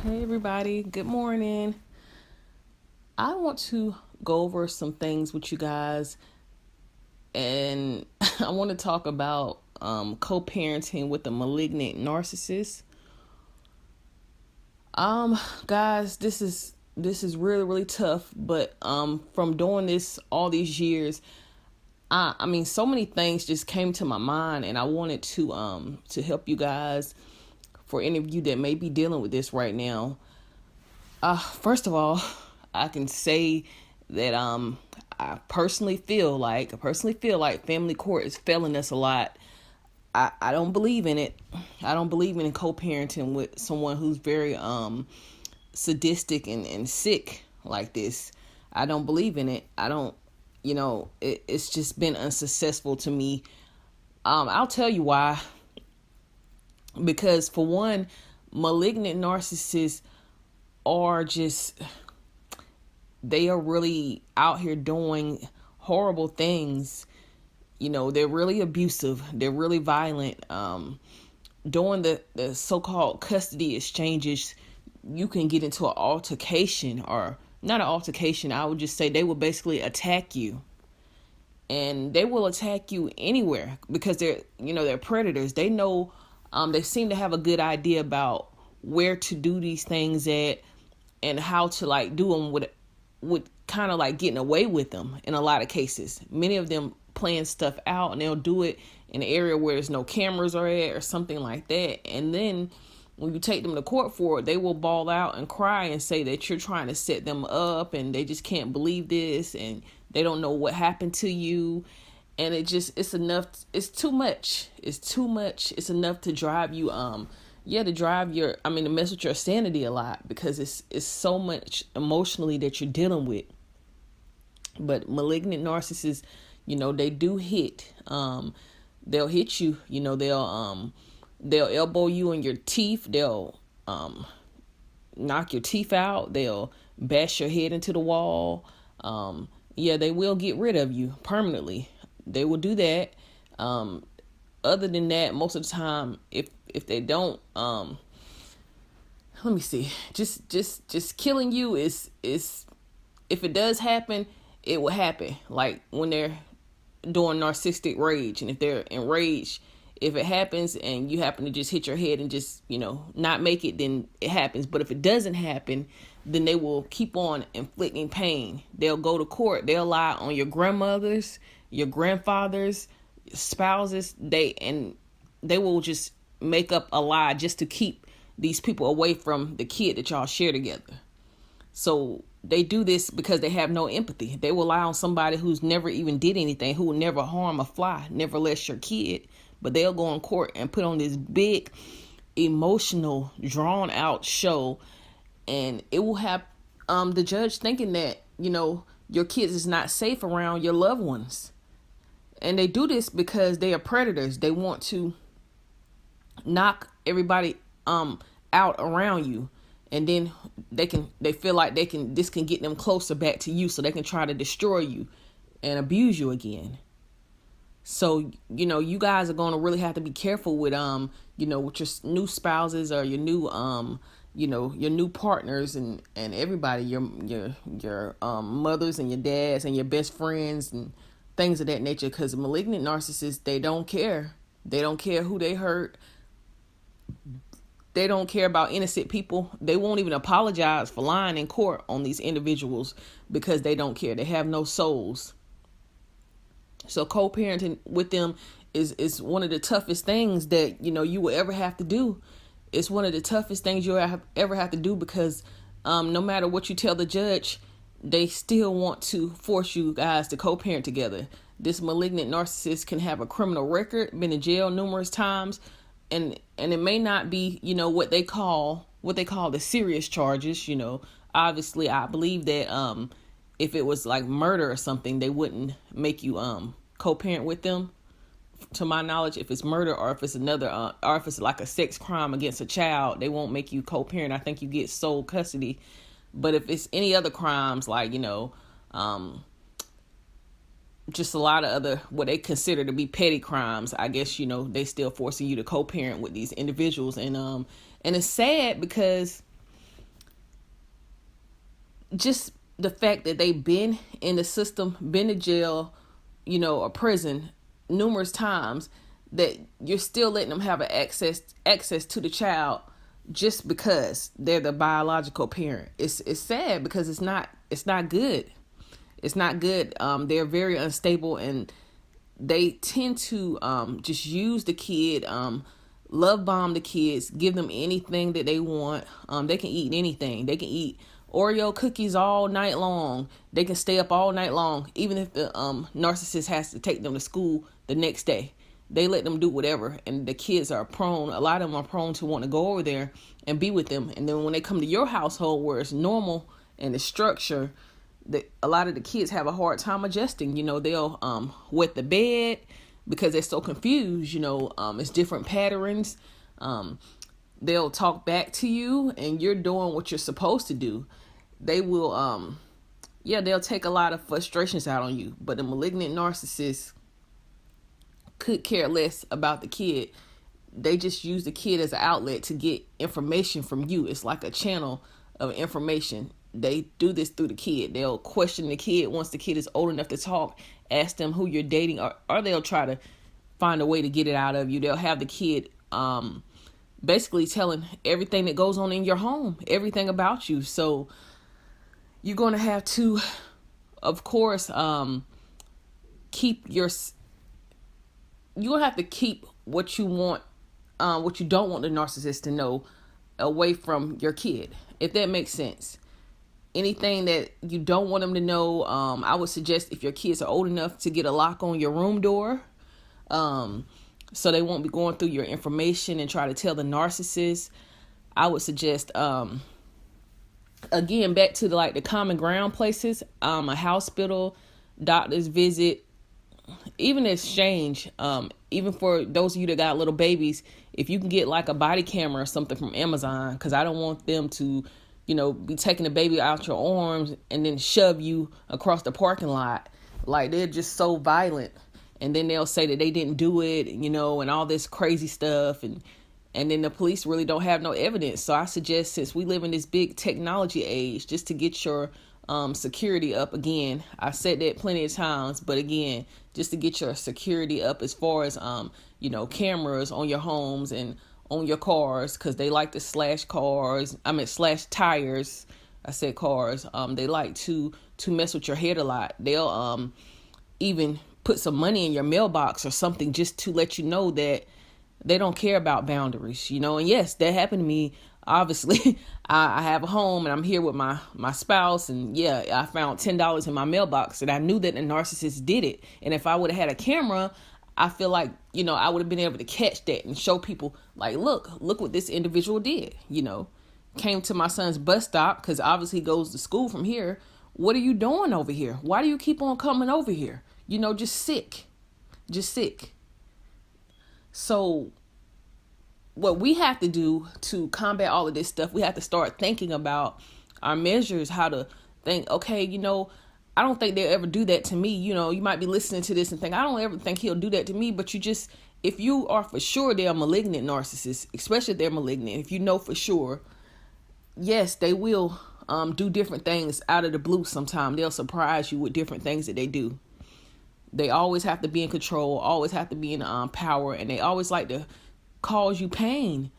Hey everybody, good morning. I want to go over some things with you guys, and I want to talk about co-parenting with a malignant narcissist. Guys, this is really tough, but from doing this all these years, I mean so many things just came to my mind, and I wanted to help you guys. For any of you that may be dealing with this right now, first of all, I can say that I personally feel like family court is failing us a lot. I don't believe in it. I don't believe in co-parenting with someone who's very sadistic and sick like this. I don't believe in it. I don't, it's just been unsuccessful to me. I'll tell you why. Because for one, malignant narcissists are just, they are really out here doing horrible things. They're really abusive. They're really violent. During the so-called custody exchanges, you can get into an altercation, or not an altercation. I would just say they will basically attack you. And they will attack you anywhere because they're predators. They know, they seem to have a good idea about where to do these things at and how to do them with kind of getting away with them in a lot of cases. Many of them plan stuff out, and they'll do it in an area where there's no cameras or something like that. And then when you take them to court for it, they will bawl out and cry and say that you're trying to set them up and they just can't believe this and they don't know what happened to you. And it's enough. It's too much. It's enough to drive you, to mess with your sanity a lot, because it's so much emotionally that you're dealing with. But malignant narcissists, they do hit. They'll hit you. They'll elbow you in your teeth. They'll knock your teeth out. They'll bash your head into the wall. They will get rid of you permanently. They will do that. Other than that, most of the time, if they don't, let me see, just killing you is if it does happen, it will happen. Like when they're doing narcissistic rage, and if they're enraged, if it happens and you happen to just hit your head and just not make it, then it happens. But if it doesn't happen, then they will keep on inflicting pain. They'll go to court. They'll lie on your grandmothers, your grandfathers, spouses. They will just make up a lie just to keep these people away from the kid that y'all share together. So they do this because they have no empathy. They will lie on somebody who's never even did anything, who will never harm a fly, never less your kid. But they'll go in court and put on this big, emotional, drawn out show. And it will have the judge thinking that, your kids is not safe around your loved ones. And they do this because they are predators. They want to knock everybody out around you. And then they feel like this can get them closer back to you, so they can try to destroy you and abuse you again. So, you guys are going to really have to be careful with, with your new spouses or your new, your new partners and everybody, your mothers and your dads and your best friends and things of that nature. Because malignant narcissists, they don't care. They don't care who they hurt. They don't care about innocent people. They won't even apologize for lying in court on these individuals because they don't care. They have no souls. So co-parenting with them is one of the toughest things that, you will ever have to do. It's one of the toughest things you'll ever have to do because no matter what you tell the judge, they still want to force you guys to co-parent together. This malignant narcissist can have a criminal record, been in jail numerous times, and it may not be, what they call the serious charges. Obviously, I believe that if it was like murder or something, they wouldn't make you co-parent with them. To my knowledge, if it's murder or if it's another, or if it's like a sex crime against a child, they won't make you co-parent. I think you get sole custody. But if it's any other crimes, like just a lot of other what they consider to be petty crimes, I guess they still forcing you to co-parent with these individuals, and it's sad because just the fact that they've been in the system, been to jail, or prison numerous times, that you're still letting them have access to the child just because they're the biological parent. It's sad because it's not good. It's not good. They're very unstable, and they tend to just use the kid, love bomb the kids, give them anything that they want. They can eat anything. They can eat Oreo cookies all night long. They can stay up all night long, even if the narcissist has to take them to school the next day. They let them do whatever, and the kids are prone. A lot of them are prone to want to go over there and be with them. And then when they come to your household where it's normal and the structure, a lot of the kids have a hard time adjusting. They'll wet the bed because they're so confused. It's different patterns. They'll talk back to you, and you're doing what you're supposed to do. They will, they'll take a lot of frustrations out on you. But the malignant narcissist could care less about the kid. They just use the kid as an outlet to get information from you. It's like a channel of information. They do this through the kid. They'll question the kid once the kid is old enough to talk, ask them who you're dating, or they'll try to find a way to get it out of you. They'll have the kid basically telling everything that goes on in your home, everything about you. So you're going to have to, of course, keep you're going to have to keep what you want, what you don't want the narcissist to know away from your kid, if that makes sense. Anything that you don't want them to know, I would suggest, if your kids are old enough, to get a lock on your room door, so they won't be going through your information and try to tell the narcissist. I would suggest, again, back to the common ground places, a hospital, doctor's visit, even exchange, even for those of you that got little babies, if you can get a body camera or something from Amazon, because I don't want them to, be taking the baby out your arms and then shove you across the parking lot. They're just so violent. And then they'll say that they didn't do it, and all this crazy stuff. And then the police really don't have no evidence. So I suggest, since we live in this big technology age, just to get your security up again. I said that plenty of times, but again, just to get your security up as far as, cameras on your homes and on your cars, because they like to slash tires. I said cars. They like to mess with your head a lot. They'll even put some money in your mailbox or something just to let you know that they don't care about boundaries, and yes, that happened to me. Obviously, I have a home and I'm here with my spouse, and I found $10 in my mailbox, and I knew that the narcissist did it. And if I would have had a camera, I feel like, I would have been able to catch that and show people, look what this individual did. Came to my son's bus stop, because obviously he goes to school from here. What are you doing over here? Why do you keep on coming over here? Just sick. So what we have to do to combat all of this stuff, we have to start thinking about our measures, how to think, okay, I don't think they'll ever do that to me. You might be listening to this and think, I don't ever think he'll do that to me. But if you are for sure they're a malignant narcissist, especially if they're malignant, if you know for sure, yes, they will do different things out of the blue sometime. They'll surprise you with different things that they do. They always have to be in control, always have to be in power, and they always like to cause you pain.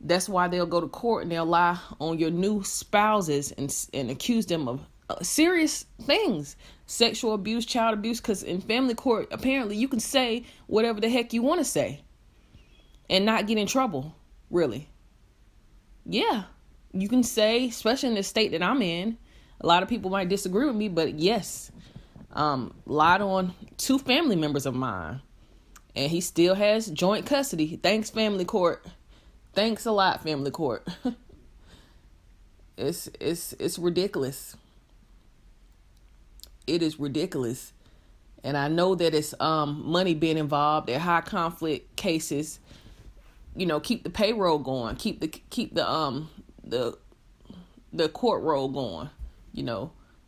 That's why they'll go to court and they'll lie on your new spouses and accuse them of serious things, sexual abuse, child abuse, because in family court, apparently you can say whatever the heck you want to say and not get in trouble, really. Yeah, you can say, especially in the state that I'm in, a lot of people might disagree with me, but yes, lied on 2 family members of mine, and he still has joint custody. Thanks, family court. Thanks a lot, family court. It's ridiculous. It is ridiculous. And I know that it's money being involved. They're high conflict cases. Keep the payroll going. Keep the court roll going.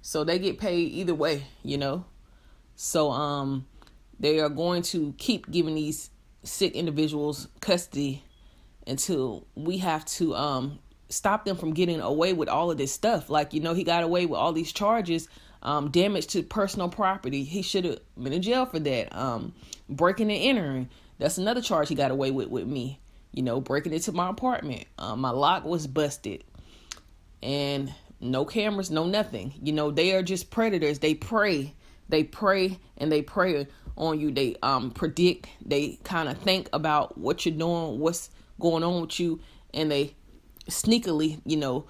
So they get paid either way. So they are going to keep giving these sick individuals custody until we have to stop them from getting away with all of this stuff. Like, you know, he got away with all these charges, damage to personal property. He should have been in jail for that. Breaking and entering. That's another charge he got away with me. You know, breaking into my apartment. My lock was busted. And no cameras, no nothing. You know, they are just predators. They prey. They prey and they prey on you. They predict. They kind of think about what you're doing, what's going on with you, and they sneakily, you know,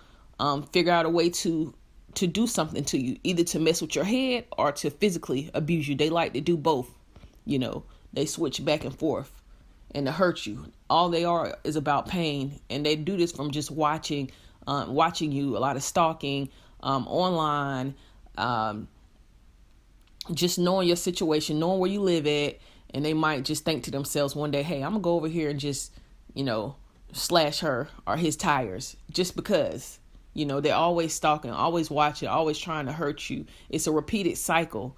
figure out a way to do something to you, either to mess with your head or to physically abuse you. They like to do both. You know, they switch back and forth and to hurt you. All they are is about pain, and they do this from just watching you, a lot of stalking online, just knowing your situation, knowing where you live at, and they might just think to themselves one day, hey, I'm gonna go over here and just, you know, slash her or his tires, just because. You know, they're always stalking, always watching, always trying to hurt you. It's a repeated cycle.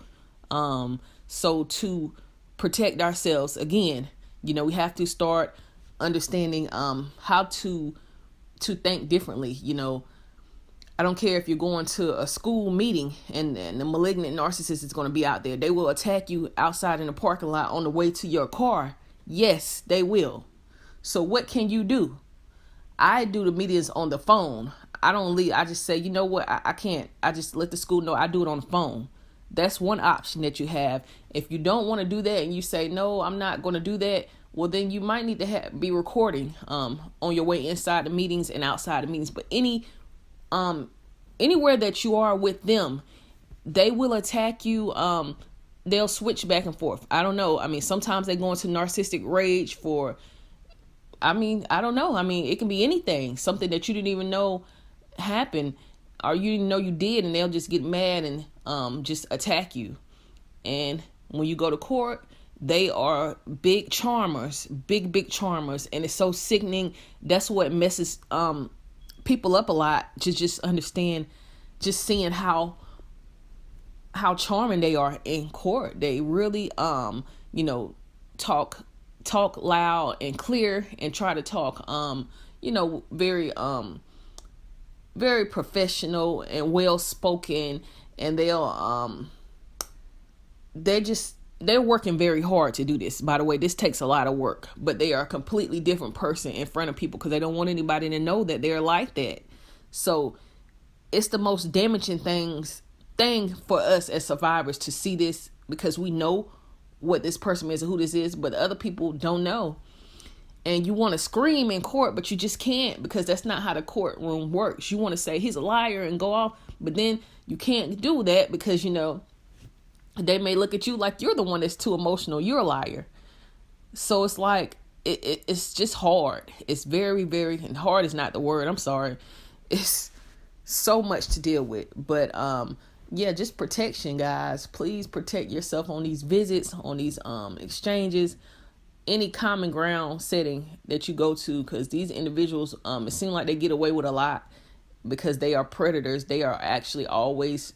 So to protect ourselves, again, you know, we have to start understanding how to think differently. You know, I don't care if you're going to a school meeting and the malignant narcissist is going to be out there. They will attack you outside in the parking lot on the way to your car. Yes, they will. So what can you do? I do the meetings on the phone. I don't leave. I just say, you know what? I can't. I just let the school know I do it on the phone. That's one option that you have. If you don't want to do that and you say, no, I'm not going to do that, well, then you might need to be recording on your way inside the meetings and outside the meetings. But anywhere that you are with them, they will attack you. They'll switch back and forth. I don't know. I mean, sometimes they go into narcissistic rage for, I don't know. I mean, it can be anything. Something that you didn't even know happened or you didn't know you did, and they'll just get mad and just attack you. And when you go to court, they are big charmers, big charmers, and it's so sickening. That's what messes people up a lot, to just understand, just seeing how charming they are in court. They really you know, talk loud and clear and try to talk you know, very professional and well spoken, and they're working very hard to do this. By the way, this takes a lot of work, but they are a completely different person in front of people because they don't want anybody to know that they're like that. So it's the most damaging thing for us as survivors to see this, because we know what this person is and who this is, but other people don't know. And you want to scream in court, but you just can't, because that's not how the courtroom works. You want to say he's a liar and go off, but then you can't do that because, you know, they may look at you like you're the one that's too emotional. You're a liar. So it's like, it's just hard. It's very, very, and hard is not the word. I'm sorry. It's so much to deal with. But yeah, just protection, guys. Please protect yourself on these visits, on these exchanges, any common ground setting that you go to, because these individuals, it seems like they get away with a lot because they are predators. They are actually always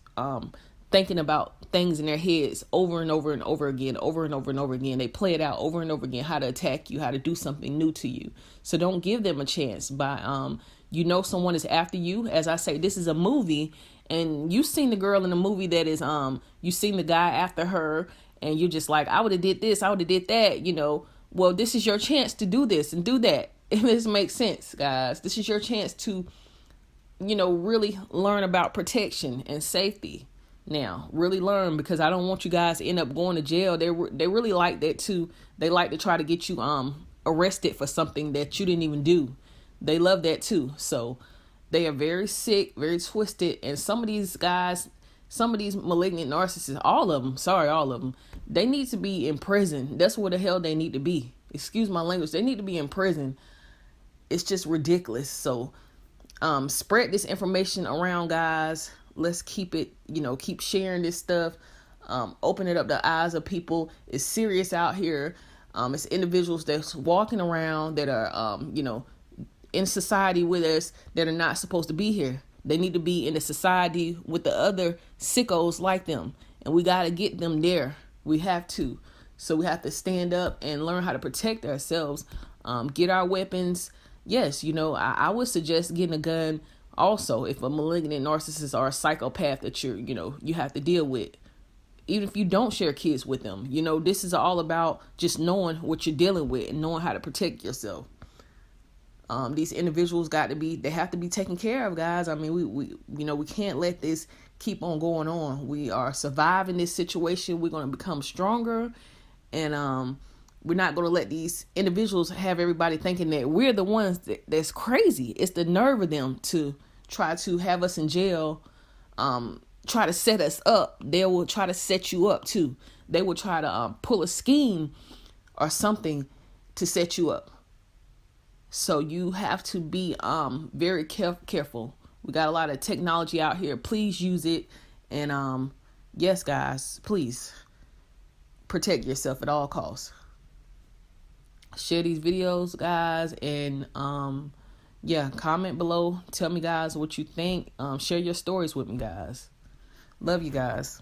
thinking about things in their heads over and over and over again, over and over and over again. They play it out over and over again, how to attack you, how to do something new to you. So don't give them a chance by, you know, someone is after you. As I say, this is a movie, and you've seen the girl in the movie that is, you seen the guy after her, and you're just like, I would have did this, I would have did that, you know. Well, this is your chance to do this and do that. If this makes sense, guys. This is your chance to, you know, really learn about protection and safety. Now, really learn, because I don't want you guys to end up going to jail. They really like that too. They like to try to get you arrested for something that you didn't even do. They love that too. So they are very sick, very twisted. And some of these guys, some of these malignant narcissists, all of them, they need to be in prison. That's where the hell they need to be. Excuse my language. They need to be in prison. It's just ridiculous. So spread this information around, guys. Let's keep it, you know, keep sharing this stuff. Open it up the eyes of people. It's serious out here. It's individuals that's walking around that are, you know, in society with us that are not supposed to be here. They need to be in a society with the other sickos like them. And we got to get them there. We have to. So we have to stand up and learn how to protect ourselves. Get our weapons. yes, I would suggest getting a gun also if a malignant narcissist or a psychopath that you have to deal with. Even if you don't share kids with them, this is all about just knowing what you're dealing with and knowing how to protect yourself. These individuals they have to be taken care of, guys. I mean, we can't let this keep on going on. We are surviving this situation. We're going to become stronger, and we're not going to let these individuals have everybody thinking that we're the ones that's crazy. It's the nerve of them to try to have us in jail, try to set us up. They will try to set you up too. They will try to pull a scheme or something to set you up. So you have to be very careful. We got a lot of technology out here. Please use it. And yes, guys, please protect yourself at all costs. Share these videos, guys, and comment below. Tell me, guys, what you think. Share your stories with me, guys. Love you guys.